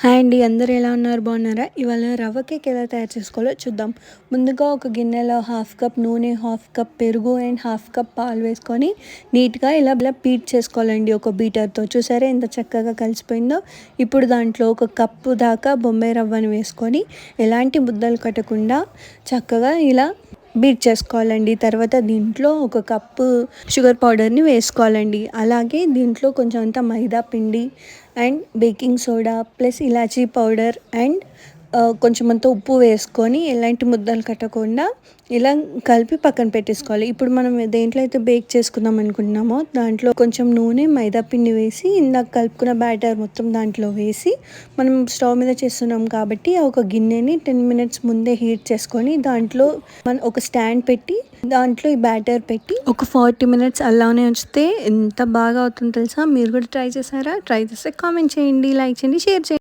Hi అండి, అందరూ ఎలా ఉన్నారు? బాగున్నారా? ఇవాళ రవ్వ కేక్ ఎలా తయారు చేసుకోవాలో చూద్దాం. ముందుగా ఒక గిన్నెలో హాఫ్ కప్ నూనె, హాఫ్ కప్ పెరుగు అండ్ హాఫ్ కప్ పాలు వేసుకొని నీట్గా ఇలా బీట్ చేసుకోవాలండి ఒక బీటర్తో. చూసారా ఎంత చక్కగా కలిసిపోయిందో. ఇప్పుడు దాంట్లో ఒక కప్పు దాకా బొంబాయి రవ్వను వేసుకొని ఎలాంటి ముద్దలు కట్టకుండా చక్కగా ఇలా బీట్ చేసుకోవాలండి. తర్వాత దీంట్లో ఒక కప్పు షుగర్ పౌడర్ని వేసుకోవాలండి. అలాగే దీంట్లో కొంచెం అంతా మైదా పిండి and baking soda plus elaichi powder and కొంచెం అంతా ఉప్పు వేసుకొని ఎలాంటి ముద్దలు కట్టకుండా ఇలా కలిపి పక్కన పెట్టేసుకోవాలి. ఇప్పుడు మనం దేంట్లో అయితే బేక్ చేసుకుందాం అనుకుంటున్నామో దాంట్లో కొంచెం నూనె, మైదా పిండి వేసి ఇందాక కలుపుకున్న బ్యాటర్ మొత్తం దాంట్లో వేసి మనం స్టవ్ మీద చేస్తున్నాం కాబట్టి ఒక గిన్నెని 10 మినిట్స్ ముందే హీట్ చేసుకొని దాంట్లో మనం ఒక స్టాండ్ పెట్టి దాంట్లో ఈ బ్యాటర్ పెట్టి ఒక 40 మినిట్స్ అలానే ఉంచితే ఎంత బాగా అవుతుందో తెలుసా. మీరు కూడా ట్రై చేశారా? ట్రై చేస్తే కామెంట్ చేయండి, లైక్ చేయండి, షేర్ చేయండి.